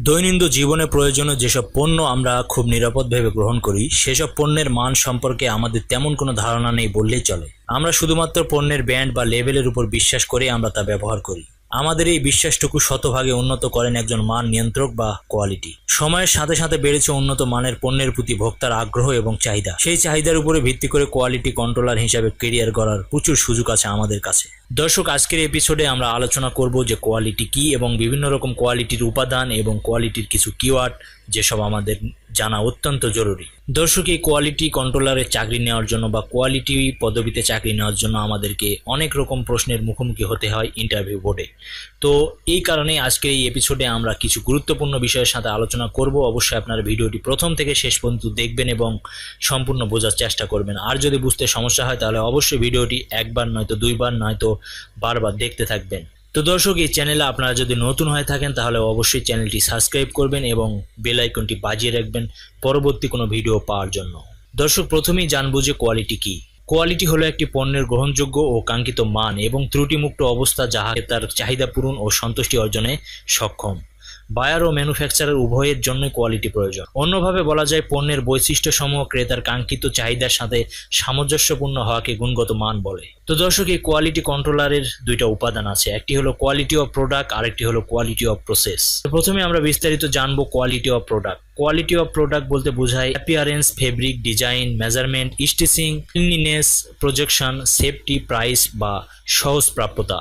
দৈনন্দিন জীবনে প্রয়োজনীয় যেসব পণ্য আমরা খুব নিরাপদভাবে গ্রহণ করি সেসব পণ্যের মান সম্পর্কে আমাদের তেমন কোনো ধারণা নেই বললেই চলে। আমরা শুধুমাত্র পণ্যের ব্র্যান্ড বা লেবেলের উপর বিশ্বাস করে আমরা তা ব্যবহার করি। আমাদের এই বিশ্বাসটুকু শতভাগে উন্নত করেন একজন মান নিয়ন্ত্রক বা কোয়ালিটি। সময়ের সাথে সাথে বেড়েছে উন্নত মানের পণ্যের প্রতি ভোক্তার আগ্রহ এবং চাহিদা। সেই চাহিদার উপরে ভিত্তি করে কোয়ালিটি কন্ট্রোলার হিসাবে কেরিয়ার গড়ার প্রচুর সুযোগ আছে আমাদের কাছে। দর্শক, আজকের এপিসোডে আমরা আলোচনা করব যে কোয়ালিটি কি এবং বিভিন্ন রকম কোয়ালিটির উপাদান এবং কোয়ালিটির কিছু কিওয়ার্ড যেসব আমাদের জানা অত্যন্ত জরুরি। দর্শক, এই কোয়ালিটি কন্ট্রোলারের চাকরি নেওয়ার জন্য বা কোয়ালিটি পদবিতে চাকরি নেওয়ার জন্য আমাদেরকে অনেক রকম প্রশ্নের মুখোমুখি হতে হয় ইন্টারভিউ বোর্ডে। তো এই কারণে আজকের এই এপিসোডে আমরা কিছু গুরুত্বপূর্ণ বিষয়ের সাথে আলোচনা করব। অবশ্যই আপনারা ভিডিওটি প্রথম থেকে শেষ পর্যন্ত দেখবেন এবং সম্পূর্ণ বোঝার চেষ্টা করবেন। আর যদি বুঝতে সমস্যা হয় তাহলে অবশ্যই ভিডিওটি একবার নয়তো দুইবার নয়তো বারবার দেখতে থাকবেন। তো দর্শক, এই চ্যানেলে আপনারা যদি নতুন হয়ে থাকেন তাহলে অবশ্যই চ্যানেলটি সাবস্ক্রাইব করবেন এবং বেল আইকনটি বাজিয়ে রাখবেন পরবর্তী কোনো ভিডিও পাওয়ার জন্য। দর্শক, প্রথমেই জানবো যে কোয়ালিটি কি। কোয়ালিটি হলো একটি পণ্যের গ্রহণযোগ্য ও কাঙ্ক্ষিত মান এবং ত্রুটিমুক্ত অবস্থা যা তার চাহিদা পূরণ ও সন্তুষ্টি অর্জনে সক্ষম। বায়ার ও ম্যানুফ্যাকচারার উভয়ের জন্য কোয়ালিটি প্রয়োজন। অন্যভাবে বলা যায় পণ্যের বৈশিষ্ট্যসমূহ ক্রেতার কাঙ্ক্ষিত চাহিদার সাথে সামঞ্জস্যপূর্ণ হওয়াকে গুণগত মান বলে। তো দর্শক, এই কোয়ালিটি কন্ট্রোলারের দুইটা উপাদান আছে, একটি হলো কোয়ালিটি অফ প্রোডাক্ট, আরেকটি হলো কোয়ালিটি অফ প্রসেস। প্রথমে আমরা বিস্তারিত জানবো quality of product. Quality of product বলতে বোঝায় appearance, fabric, design, measurement, stitching, cleanliness, projection, safety, price বা সহজ প্রাপ্যতা।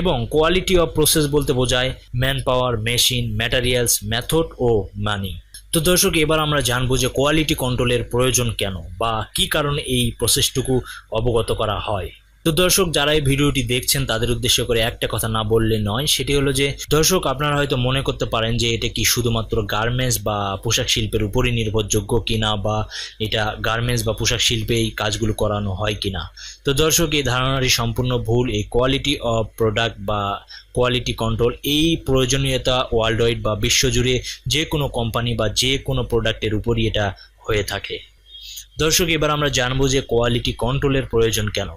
এবং কোয়ালিটি অফ প্রসেস বলতে বোঝায় man power, machine, materials, method ও মানি। তো দর্শক, এবার আমরা জানবো যে কোয়ালিটি কন্ট্রোলের প্রয়োজন কেন বা কি কারণে এই প্রসেসটুকু অবগত করা হয়। তো দর্শক, যারা এই ভিডিওটি দেখছেন তাদের উদ্দেশ্য করে একটা কথা না বললে নয়, সেটি হলো যে দর্শক, আপনারা হয়তো মনে করতে পারেন যে এটা কি শুধুমাত্র গার্মেন্টস বা পোশাক শিল্পের উপরই নির্ভরযোগ্য কিনা বা এটা গার্মেন্টস বা পোশাক শিল্পে এই কাজগুলো করানো হয় কিনা। তো দর্শক, এই ধারণাটি সম্পূর্ণ ভুল। এই কোয়ালিটি অফ প্রোডাক্ট বা কোয়ালিটি কন্ট্রোল এই প্রয়োজনীয়তা ওয়ার্ল্ড ওয়াইড বা বিশ্বজুড়ে যে কোনো কোম্পানি বা যে কোনো প্রোডাক্টের উপরই এটা হয়ে থাকে। দর্শক, এবার আমরা জানবো যে কোয়ালিটি কন্ট্রোলের প্রয়োজন কেন।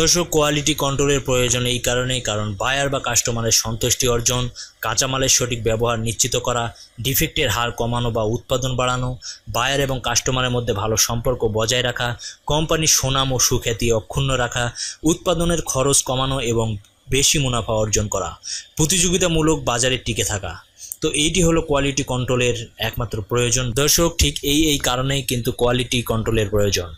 দর্শক, কোয়ালিটি কন্ট্রোলের প্রয়োজন এই কারণেই কারণ বায়ার বা কাস্টমারের সন্তুষ্টি অর্জন, কাঁচামালের সঠিক ব্যবহার নিশ্চিত করা, ডিফেক্টের হার কমানো বা উৎপাদন বাড়ানো, বায়ার এবং কাস্টমারের মধ্যে ভালো সম্পর্ক বজায় রাখা, কোম্পানির সুনাম ও সুখ্যাতি অক্ষুণ্ণ রাখা, উৎপাদনের খরচ কমানো এবং বেশি মুনাফা অর্জন করা, প্রতিযোগিতামূলক বাজারে টিকে থাকা। তো এইটি হলো কোয়ালিটি কন্ট্রোলের একমাত্র প্রয়োজন। দর্শক, ঠিক এই কারণেই কিন্তু কোয়ালিটি কন্ট্রোলের প্রয়োজন।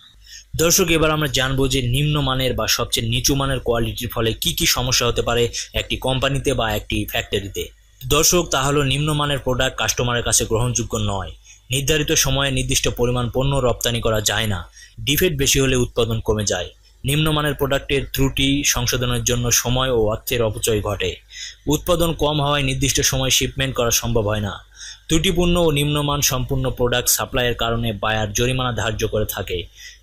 দর্শক, এবার আমরা জানবো যে নিম্নমানের বা সবচেয়ে নিচু মানের কোয়ালিটির ফলে কি কি সমস্যা হতে পারে একটি কোম্পানিতে বা একটি ফ্যাক্টরিতে। দর্শক, তা হলো নিম্নমানের প্রোডাক্ট কাস্টমারের কাছে গ্রহণযোগ্য নয়, নির্ধারিত সময়ে নির্দিষ্ট পরিমাণ পণ্য রপ্তানি করা যায় না, ডিফেক্ট বেশি হলে উৎপাদন কমে যায়, নিম্নমানের প্রোডাক্টের ত্রুটি সংশোধনের জন্য সময় ও অর্থের অপচয় ঘটে, উৎপাদন কম হওয়ায় নির্দিষ্ট সময় শিপমেন্ট করা সম্ভব হয় না, ত্রুটিপূর্ণ ও নিম্নমান সম্পূর্ণ প্রোডাক্ট সাপ্লাইয়ের কারণে বায়ার জরিমানা ধার্য করে থাকে,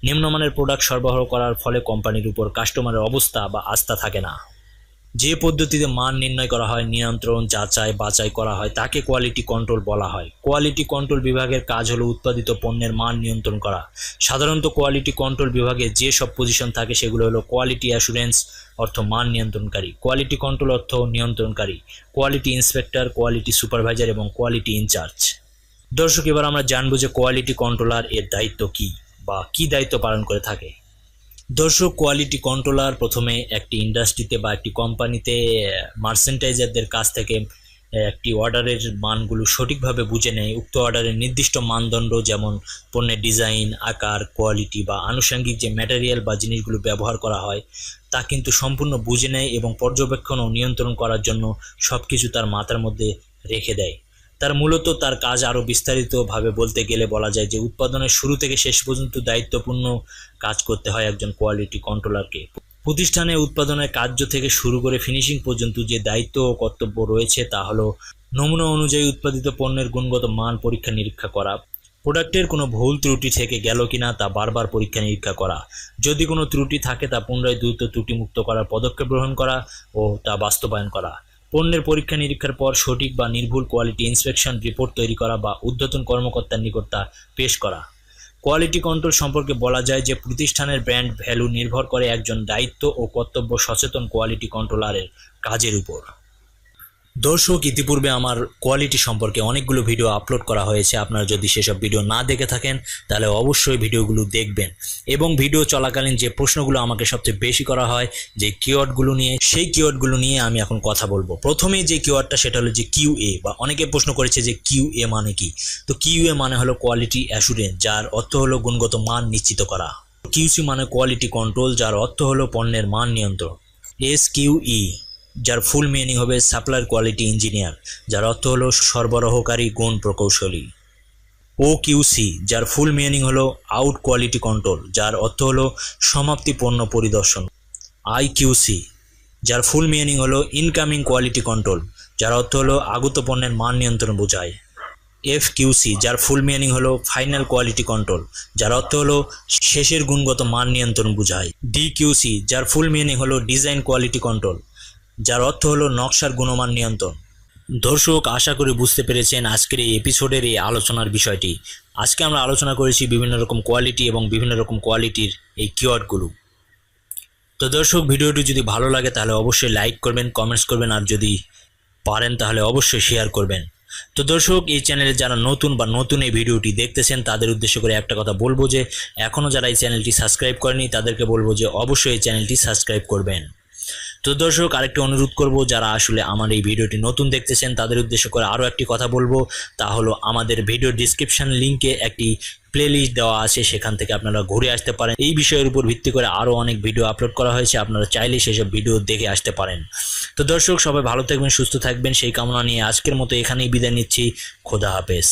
নিম্নমানের প্রোডাক্ট সরবরাহ করার ফলে কোম্পানির উপর কাস্টমারের অবস্থা বা আস্থা থাকে না। যে পদ্ধতিতে মান নির্ণয় করা হয়, নিয়ন্ত্রণ, যাচাই বাছাই করা হয় তাকে কোয়ালিটি কন্ট্রোল বলা হয়। কোয়ালিটি কন্ট্রোল বিভাগের কাজ হলো উৎপাদিত পণ্যের মান নিয়ন্ত্রণ করা। সাধারণত কোয়ালিটি কন্ট্রোল বিভাগে যে সব পজিশন থাকে সেগুলো হলো কোয়ালিটি অ্যাসুরেন্স অর্থ মান নিয়ন্ত্রণকারী, কোয়ালিটি কন্ট্রোল অর্থ নিয়ন্ত্রণকারী, কোয়ালিটি ইন্সপেক্টর, কোয়ালিটি সুপারভাইজার এবং কোয়ালিটি ইনচার্জ। দর্শক, এবার আমরা জানবো যে কোয়ালিটি কন্ট্রোলার এর দায়িত্ব কি বা কি দায়িত্ব পালন করে থাকে। দর্শক, কোয়ালিটি কন্ট্রোলার প্রথমে একটি ইন্ডাস্ট্রিতে বা একটি কোম্পানিতে মার্চেন্টাইজারদের কাছ থেকে একটি অর্ডারের মানগুলো সঠিকভাবে বুঝে নেয়। উক্ত অর্ডারের নির্দিষ্ট মানদণ্ড যেমন পণ্যের ডিজাইন, আকার, কোয়ালিটি বা আনুষঙ্গিক যে ম্যাটেরিয়াল বা জিনিসগুলো ব্যবহার করা হয় তা কিন্তু সম্পূর্ণ বুঝে নেয় এবং পর্যবেক্ষণ ও নিয়ন্ত্রণ করার জন্য সব কিছু তার মাথার মধ্যে রেখে দেয়। তার কাজ আরও বিস্তারিতভাবে বলতে গেলে বলা যায় যে উৎপাদনের শুরু থেকে শেষ পর্যন্ত দায়িত্বপূর্ণ কাজ করতে হয় একজন কোয়ালিটি কন্ট্রোলারকে। প্রতিষ্ঠানে উৎপাদনের কার্য থেকে শুরু করে ফিনিশিং পর্যন্ত যে দায়িত্ব ও কর্তব্য রয়েছে তা হলো নমুনা অনুযায়ী উৎপাদিত পণ্যের গুণগত মান পরীক্ষা নিরীক্ষা করা, প্রোডাক্টের কোনো ভুল ত্রুটি থেকে গেল কিনা তা বারবার পরীক্ষা নিরীক্ষা করা, যদি কোনো ত্রুটি থাকে তা পুনরায় দ্রুত ত্রুটিমুক্ত করার পদক্ষেপ গ্রহণ করা ও তা বাস্তবায়ন করা, পণ্যের পরীক্ষা নিরীক্ষার পর সঠিক বা নির্ভুল কোয়ালিটি ইন্সপেকশন রিপোর্ট তৈরি করা বা ঊর্ধ্বতন কর্মকর্তার নিকট তা পেশ করা। কোয়ালিটি কন্ট্রোল সম্পর্কে বলা যায় যে প্রতিষ্ঠানের ব্র্যান্ড ভ্যালু নির্ভর করে একজন দায়িত্ব ও কর্তব্য সচেতন কোয়ালিটি কন্ট্রোলারের কাজের উপর। দর্শক, ইতিপূর্বে আমার কোয়ালিটি সম্পর্কে অনেকগুলো ভিডিও আপলোড করা হয়েছে। আপনারা যদি সেসব ভিডিও না দেখে থাকেন তাহলে অবশ্যই ভিডিওগুলো দেখবেন। এবং ভিডিও চলাকালীন যে প্রশ্নগুলো আমাকে সবচেয়ে বেশি করা হয় যে কিওয়ার্ডগুলো নিয়ে, সেই কিওয়ার্ডগুলো নিয়ে আমি এখন কথা বলবো। প্রথমেই যে কিওয়ার্ডটা সেটা হলো যে কিউএ, বা অনেকে প্রশ্ন করেছে যে কিউএ মানে কি। তো কিউএ মানে হলো কোয়ালিটি অ্যাসুরেন্স, যার অর্থ হলো গুণগত মান নিশ্চিত করা। কিউসি মানে কোয়ালিটি কন্ট্রোল, যার অর্থ হলো পণ্যের মান নিয়ন্ত্রণ। এসকিউই, যার ফুল মিনিং হবে সাপ্লায়ার কোয়ালিটি ইঞ্জিনিয়ার, যার অর্থ হলো সরবরাহকারী গুণ প্রকৌশলী। ওকিউসি, যার ফুল মিনিং হলো আউট কোয়ালিটি কন্ট্রোল, যার অর্থ হলো সমাপ্তি পণ্য পরিদর্শন। আইকিউসি, যার ফুল মিনিং হলো ইনকামিং কোয়ালিটি কন্ট্রোল, যার অর্থ হলো আগত পণ্যের মান নিয়ন্ত্রণ বোঝায়। এফকিউসি, যার ফুল মিনিং হলো ফাইনাল কোয়ালিটি কন্ট্রোল, যার অর্থ হলো শেষের গুণগত মান নিয়ন্ত্রণ বোঝায়। ডিকিউসি, যার ফুল মিনিং হলো ডিজাইন কোয়ালিটি কন্ট্রোল, যার অর্থ হলো নকশার গুণমান নিয়ন্ত্রণ। দর্শক, আশা করি বুঝতে পেরেছেন আজকের এই এপিসোডের এই আলোচনার বিষয়টি। আজকে আমরা আলোচনা করেছি বিভিন্ন রকম কোয়ালিটি এবং বিভিন্ন রকম কোয়ালিটির এই কিওয়ার্ডগুলো। তো দর্শক, ভিডিওটি যদি ভালো লাগে তাহলে অবশ্যই লাইক করবেন, কমেন্টস করবেন, আর যদি পারেন তাহলে অবশ্যই শেয়ার করবেন। তো দর্শক, এই চ্যানেলে যারা নতুন এই ভিডিওটি দেখতেছেন তাদের উদ্দেশ্য করে একটা কথা বলবো যে এখনও যারা এই চ্যানেলটি সাবস্ক্রাইব করেনি তাদেরকে বলবো যে অবশ্যই এই চ্যানেলটি সাবস্ক্রাইব করবেন। তো দর্শক, আরেকটি অনুরোধ করব, যারা আসলে আমার এই ভিডিওটি নতুন দেখতেছেন তাদের উদ্দেশ্য করে আরও একটি কথা বলবো, তা হলো আমাদের ভিডিও ডিসক্রিপশন লিঙ্কে একটি প্লেলিস্ট দেওয়া আছে, সেখান থেকে আপনারা ঘুরে আসতে পারেন। এই বিষয়ের উপর ভিত্তি করে আরও অনেক ভিডিও আপলোড করা হয়েছে, আপনারা চাইলে সেসব ভিডিও দেখে আসতে পারেন। তো দর্শক, সবাই ভালো থাকবেন, সুস্থ থাকবেন, সেই কামনা নিয়ে আজকের মতো এখানেই বিদায় নিচ্ছি। খোদা হাফেজ।